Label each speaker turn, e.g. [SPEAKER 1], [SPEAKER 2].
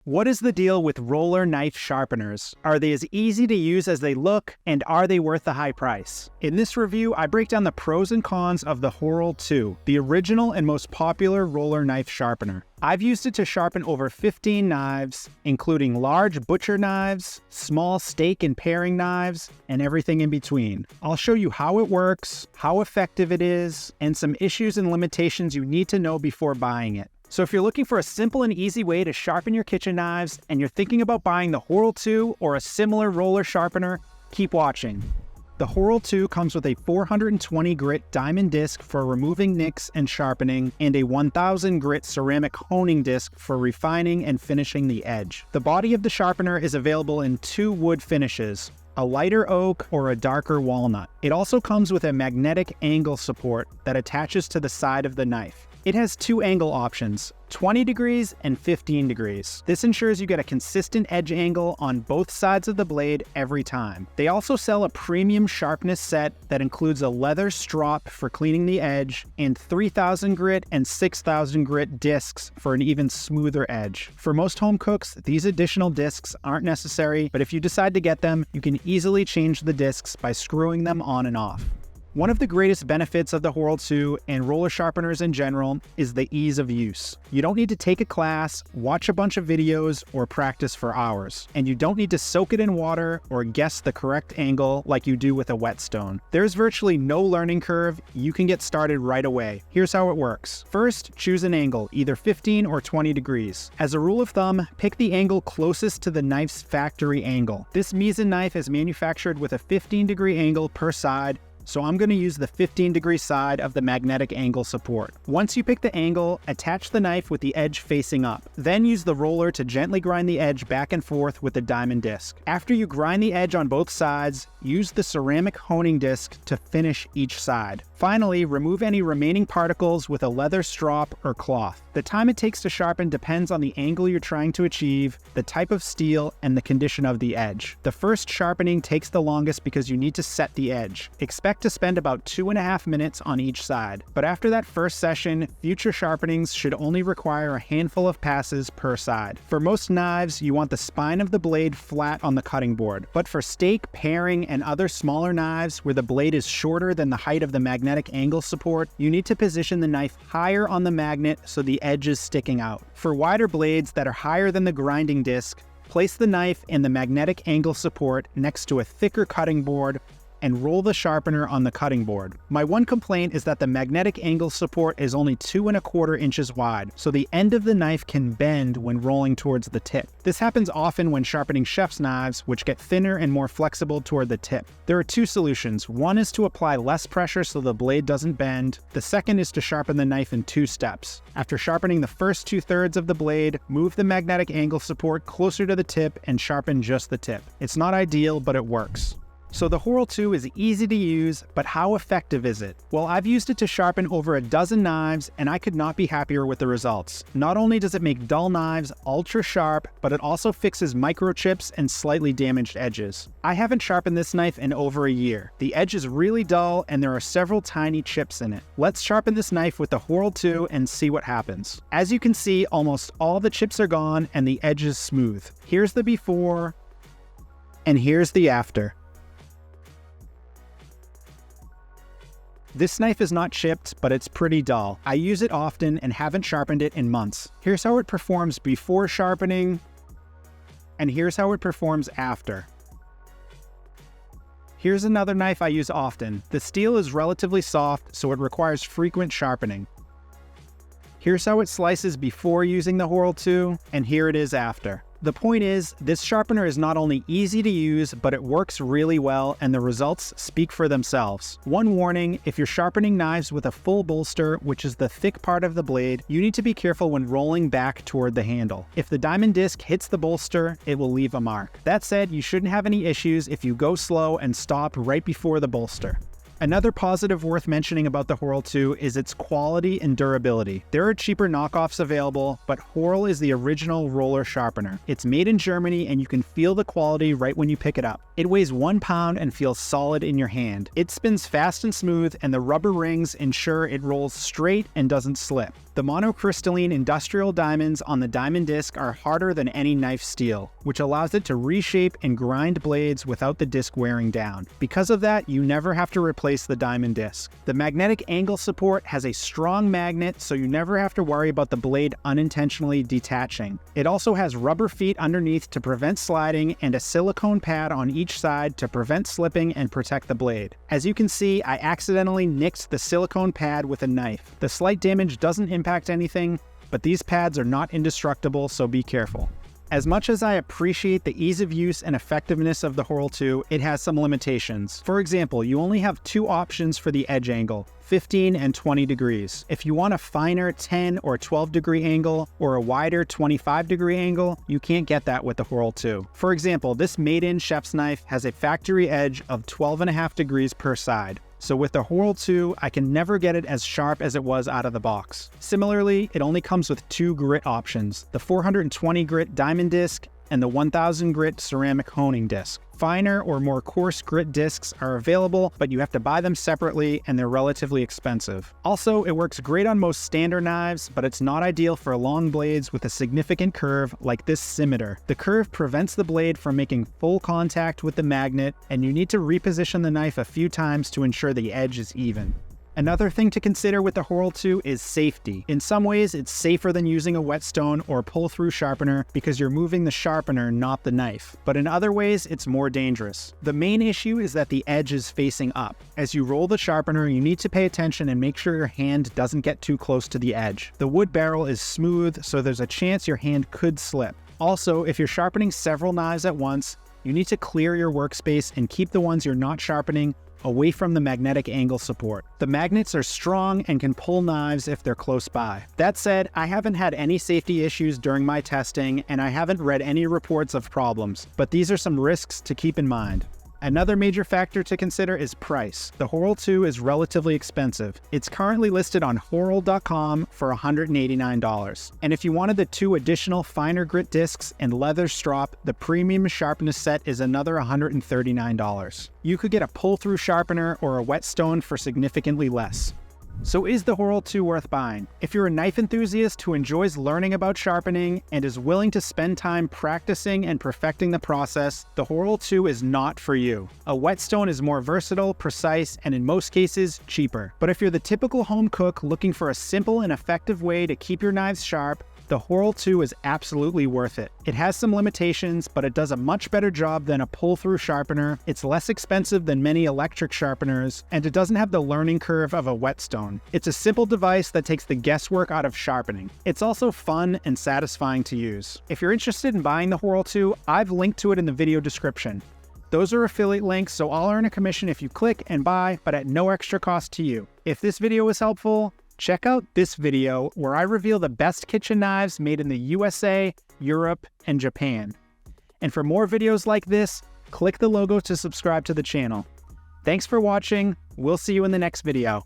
[SPEAKER 1] What is the deal with roller knife sharpeners? Are they as easy to use as they look, and are they worth the high price? In this review, I break down the pros and cons of the Horl 2, the original and most popular roller knife sharpener. I've used it to sharpen over 15 knives, including large butcher knives, small steak and paring knives, and everything in between. I'll show you how it works, how effective it is, and some issues and limitations you need to know before buying it. So if you're looking for a simple and easy way to sharpen your kitchen knives and you're thinking about buying the Horl 2 or a similar roller sharpener, keep watching. The Horl 2 comes with a 420 grit diamond disc for removing nicks and sharpening, and a 1000 grit ceramic honing disc for refining and finishing the edge. The body of the sharpener is available in 2 wood finishes, a lighter oak or a darker walnut. It also comes with a magnetic angle support that attaches to the side of the knife. It has 2 angle options, 20 degrees and 15 degrees. This ensures you get a consistent edge angle on both sides of the blade every time. They also sell a premium sharpness set that includes a leather strop for cleaning the edge and 3000 grit and 6000 grit discs for an even smoother edge. For most home cooks, these additional discs aren't necessary, but if you decide to get them, you can easily change the discs by screwing them on and off. One of the greatest benefits of the Horl 2 and roller sharpeners in general is the ease of use. You don't need to take a class, watch a bunch of videos, or practice for hours. And you don't need to soak it in water or guess the correct angle like you do with a whetstone. There's virtually no learning curve. You can get started right away. Here's how it works. First, choose an angle, either 15 or 20 degrees. As a rule of thumb, pick the angle closest to the knife's factory angle. This Misen knife is manufactured with a 15-degree angle per side, so I'm going to use the 15-degree side of the magnetic angle support. Once you pick the angle, attach the knife with the edge facing up. Then use the roller to gently grind the edge back and forth with the diamond disc. After you grind the edge on both sides, use the ceramic honing disc to finish each side. Finally, remove any remaining particles with a leather strop or cloth. The time it takes to sharpen depends on the angle you're trying to achieve, the type of steel, and the condition of the edge. The first sharpening takes the longest because you need to set the edge. Expect to spend about 2.5 minutes on each side. But after that first session, future sharpenings should only require a handful of passes per side. For most knives, you want the spine of the blade flat on the cutting board. But for steak, paring, and other smaller knives where the blade is shorter than the height of the magnetic angle support, you need to position the knife higher on the magnet so the edge is sticking out. For wider blades that are higher than the grinding disc, place the knife and the magnetic angle support next to a thicker cutting board and roll the sharpener on the cutting board. My one complaint is that the magnetic angle support is only 2¼ inches wide, so the end of the knife can bend when rolling towards the tip. This happens often when sharpening chef's knives, which get thinner and more flexible toward the tip. There are 2 solutions. One is to apply less pressure so the blade doesn't bend. The second is to sharpen the knife in 2 steps. After sharpening the first 2/3 of the blade, move the magnetic angle support closer to the tip and sharpen just the tip. It's not ideal, but it works. So the Horl 2 is easy to use, but how effective is it? Well, I've used it to sharpen over a dozen knives, and I could not be happier with the results. Not only does it make dull knives ultra sharp, but it also fixes microchips and slightly damaged edges. I haven't sharpened this knife in over a year. The edge is really dull, and there are several tiny chips in it. Let's sharpen this knife with the Horl 2 and see what happens. As you can see, almost all the chips are gone, and the edge is smooth. Here's the before, and here's the after. This knife is not chipped, but it's pretty dull. I use it often and haven't sharpened it in months. Here's how it performs before sharpening, and here's how it performs after. Here's another knife I use often. The steel is relatively soft, so it requires frequent sharpening. Here's how it slices before using the Horl 2, and here it is after. The point is, this sharpener is not only easy to use, but it works really well, and the results speak for themselves. One warning, if you're sharpening knives with a full bolster, which is the thick part of the blade, you need to be careful when rolling back toward the handle. If the diamond disc hits the bolster, it will leave a mark. That said, you shouldn't have any issues if you go slow and stop right before the bolster. Another positive worth mentioning about the Horl 2 is its quality and durability. There are cheaper knockoffs available, but Horl is the original roller sharpener. It's made in Germany and you can feel the quality right when you pick it up. It weighs 1 pound and feels solid in your hand. It spins fast and smooth, and the rubber rings ensure it rolls straight and doesn't slip. The monocrystalline industrial diamonds on the diamond disc are harder than any knife steel, which allows it to reshape and grind blades without the disc wearing down. Because of that, you never have to replace the diamond disc. The magnetic angle support has a strong magnet, so you never have to worry about the blade unintentionally detaching. It also has rubber feet underneath to prevent sliding and a silicone pad on each side to prevent slipping and protect the blade. As you can see, I accidentally nicked the silicone pad with a knife. The slight damage doesn't impact anything, but these pads are not indestructible, so be careful. As much as I appreciate the ease of use and effectiveness of the Horl 2, it has some limitations. For example, you only have 2 options for the edge angle, 15 and 20 degrees. If you want a finer 10 or 12 degree angle or a wider 25 degree angle, you can't get that with the Horl 2. For example, this made-in chef's knife has a factory edge of 12.5 degrees per side. So with the Horl 2, I can never get it as sharp as it was out of the box. Similarly, it only comes with 2 grit options, the 420 grit diamond disc and the 1000 grit ceramic honing disc. Finer or more coarse grit discs are available, but you have to buy them separately and they're relatively expensive. Also, it works great on most standard knives, but it's not ideal for long blades with a significant curve like this scimitar. The curve prevents the blade from making full contact with the magnet, and you need to reposition the knife a few times to ensure the edge is even. Another thing to consider with the Horl 2 is safety. In some ways, it's safer than using a whetstone or pull-through sharpener because you're moving the sharpener, not the knife. But in other ways, it's more dangerous. The main issue is that the edge is facing up. As you roll the sharpener, you need to pay attention and make sure your hand doesn't get too close to the edge. The wood barrel is smooth, so there's a chance your hand could slip. Also, if you're sharpening several knives at once, you need to clear your workspace and keep the ones you're not sharpening away from the magnetic angle support. The magnets are strong and can pull knives if they're close by. That said, I haven't had any safety issues during my testing, and I haven't read any reports of problems, but these are some risks to keep in mind. Another major factor to consider is price. The Horl 2 is relatively expensive. It's currently listed on Horl.com for $189. And if you wanted the 2 additional finer grit discs and leather strop, the premium sharpness set is another $139. You could get a pull-through sharpener or a whetstone for significantly less. So is the Horl 2 worth buying? If you're a knife enthusiast who enjoys learning about sharpening and is willing to spend time practicing and perfecting the process, the Horl 2 is not for you. A whetstone is more versatile, precise, and in most cases, cheaper. But if you're the typical home cook looking for a simple and effective way to keep your knives sharp, the Horl 2 is absolutely worth it. It has some limitations, but it does a much better job than a pull-through sharpener, it's less expensive than many electric sharpeners, and it doesn't have the learning curve of a whetstone. It's a simple device that takes the guesswork out of sharpening. It's also fun and satisfying to use. If you're interested in buying the Horl 2, I've linked to it in the video description. Those are affiliate links, so I'll earn a commission if you click and buy, but at no extra cost to you. If this video was helpful, check out this video where I reveal the best kitchen knives made in the USA, Europe, and Japan. And for more videos like this, click the logo to subscribe to the channel. Thanks for watching. We'll see you in the next video.